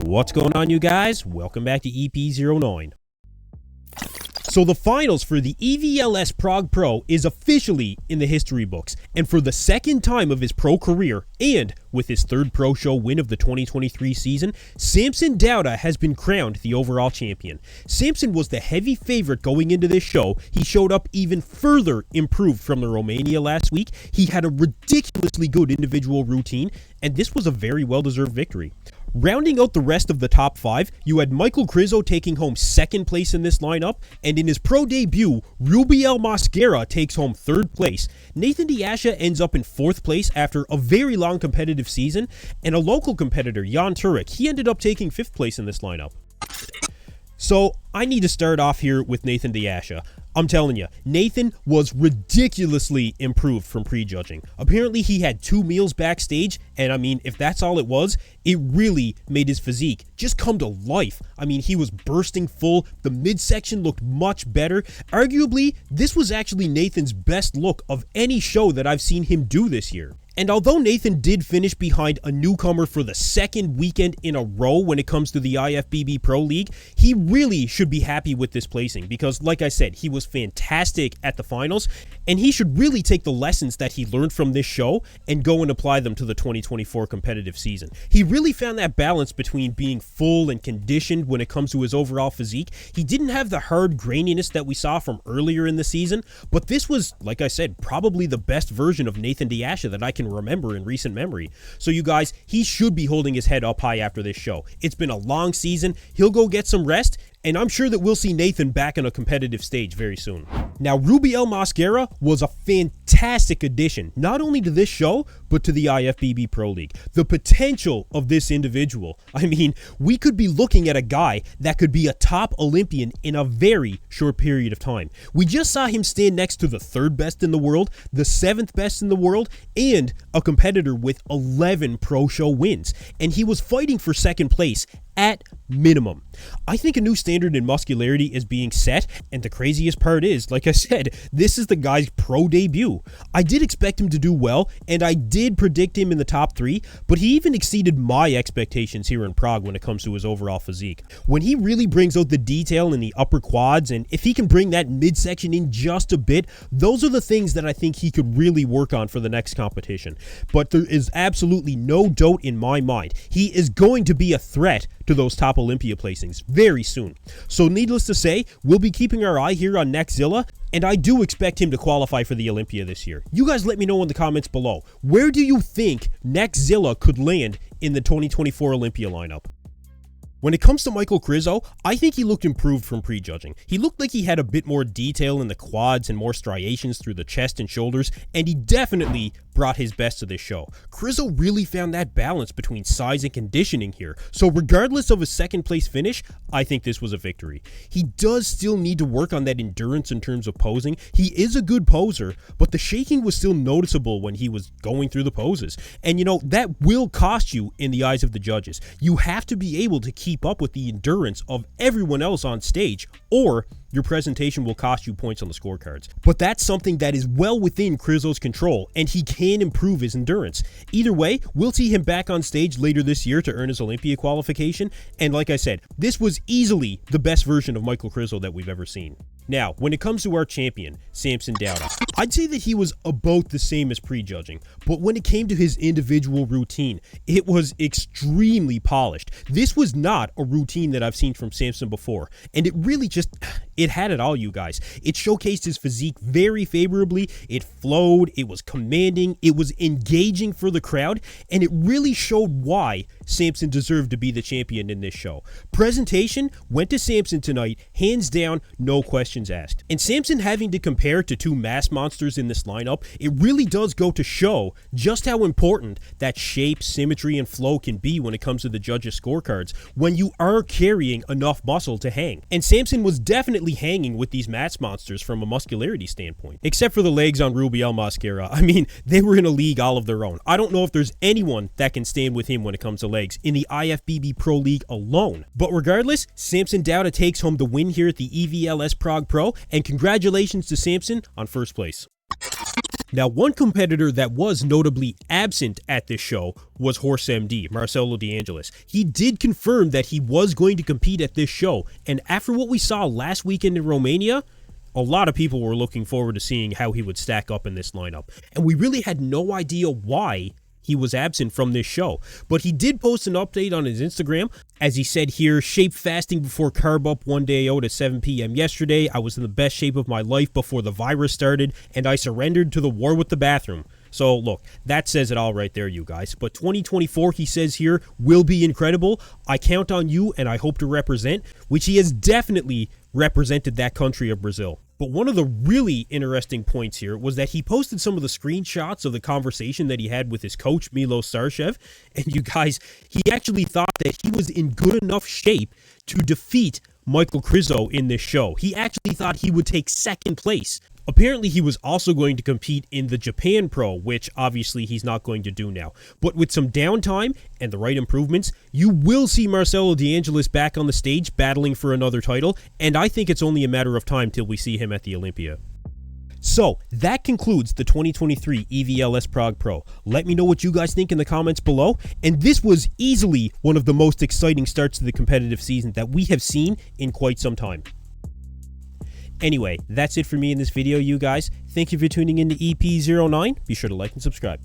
What's going on, you guys? Welcome back to EP09. So the finals for the EVLS Prague Pro is officially in the history books, and for the second time of his pro career, and with his third pro show win of the 2023 season, Samson Dauda has been crowned the overall champion. Samson was the heavy favorite going into this show. He showed up even further improved from the Romania last week. He had a ridiculously good individual routine, and this was a very well-deserved victory. Rounding out the rest of the top five, you had Michael KRIZO taking home second place in this lineup, and in his pro debut, Rubiel Mosquera takes home third place. Nathan Dasha ends up in fourth place after a very long competitive season, and a local competitor, Jan Turek, he ended up taking fifth place in this lineup. So, I need to start off here with Nathan Dasha. I'm telling you, Nathan was ridiculously improved from prejudging. Apparently, he had 2 meals backstage, and I mean, if that's all it was, it really made his physique just come to life. I mean, he was bursting full, the midsection looked much better. Arguably, this was actually Nathan's best look of any show that I've seen him do this year. And although Nathan did finish behind a newcomer for the second weekend in a row when it comes to the IFBB Pro League, he really should be happy with this placing because, like I said, he was fantastic at the finals, and he should really take the lessons that he learned from this show and go and apply them to the 2024 competitive season. He really found that balance between being full and conditioned when it comes to his overall physique. He didn't have the hard graininess that we saw from earlier in the season, but this was, like I said, probably the best version of Nathan Dasha that I can remember in recent memory. So you guys, he should be holding his head up high after this show. It's been a long season. He'll go get some rest, and I'm sure that we'll see Nathan back on a competitive stage very soon. Now, Rubiel Mosquera was a fantastic addition, not only to this show, but to the IFBB Pro League. The potential of this individual, I mean, we could be looking at a guy that could be a top Olympian in a very short period of time. We just saw him stand next to the third best in the world, the seventh best in the world, and a competitor with 11 pro show wins. And he was fighting for second place at minimum. I think a new standard in muscularity is being set, and the craziest part is, like I said, this is the guy's pro debut. I did expect him to do well, and I did predict him in the top 3, but he even exceeded my expectations here in Prague when it comes to his overall physique. When he really brings out the detail in the upper quads, and if he can bring that midsection in just a bit, those are the things that I think he could really work on for the next competition. But there is absolutely no doubt in my mind, he is going to be a threat to those top Olympia placings very soon. So needless to say, we'll be keeping our eye here on Nextzilla, and I do expect him to qualify for the Olympia this year. You guys let me know in the comments below, where do you think Nextzilla could land in the 2024 Olympia lineup? When it comes to Michael KRIZO, I think he looked improved from prejudging. He looked like he had a bit more detail in the quads and more striations through the chest and shoulders, and he definitely brought his best to this show. KRIZO really found that balance between size and conditioning here, so regardless of his second place finish, I think this was a victory. He does still need to work on that endurance in terms of posing. He is a good poser, but the shaking was still noticeable when he was going through the poses. And you know, that will cost you in the eyes of the judges. You have to be able to keep up with the endurance of everyone else on stage, or your presentation will cost you points on the scorecards. But that's something that is well within KRIZO's control, and he can improve his endurance. Either way, we'll see him back on stage later this year to earn his Olympia qualification, and like I said, this was easily the best version of Michael KRIZO that we've ever seen. Now, when it comes to our champion, Samson Dauda, I'd say that he was about the same as prejudging, but when it came to his individual routine, it was extremely polished. This was not a routine that I've seen from Samson before, and it really just, it had it all, you guys. It showcased his physique very favorably, it flowed, it was commanding, it was engaging for the crowd, and it really showed why Samson deserved to be the champion in this show. Presentation went to Samson tonight, hands down, no questions asked. And Samson having to compare to 2 mass monsters in this lineup, it really does go to show just how important that shape, symmetry, and flow can be when it comes to the judges' scorecards when you are carrying enough muscle to hang. And Samson was definitely hanging with these mass monsters from a muscularity standpoint. Except for the legs on Rubiel Mosquera. I mean, they were in a league all of their own. I don't know if there's anyone that can stand with him when it comes to legs in the IFBB Pro League alone. But regardless, Samson Dauda takes home the win here at the EVLS Prague Pro, and congratulations to Samson on first place. Now, one competitor that was notably absent at this show was HorseMD, Marcelo De Angelis. He did confirm that he was going to compete at this show, and after what we saw last weekend in Romania, a lot of people were looking forward to seeing how he would stack up in this lineup. And we really had no idea why he was absent from this show. But he did post an update on his Instagram. As he said here, shape fasting before carb up one day out at 7 p.m. yesterday. I was in the best shape of my life before the virus started, and I surrendered to the war with the bathroom. So look, that says it all right there, you guys. But 2024, he says here, will be incredible. I count on you and I hope to represent, which he has definitely represented that country of Brazil. But one of the really interesting points here was that he posted some of the screenshots of the conversation that he had with his coach, Milo Starshev. And you guys, he actually thought that he was in good enough shape to defeat Michael KRIZO in this show. He actually thought he would take second place. Apparently, he was also going to compete in the Japan Pro, which obviously he's not going to do now. But with some downtime and the right improvements, you will see Marcelo De Angelis back on the stage battling for another title, and I think it's only a matter of time till we see him at the Olympia. So, that concludes the 2023 EVLS Prague Pro. Let me know what you guys think in the comments below, and this was easily one of the most exciting starts to the competitive season that we have seen in quite some time. Anyway, that's it for me in this video, you guys. Thank you for tuning in to EP09. Be sure to like and subscribe.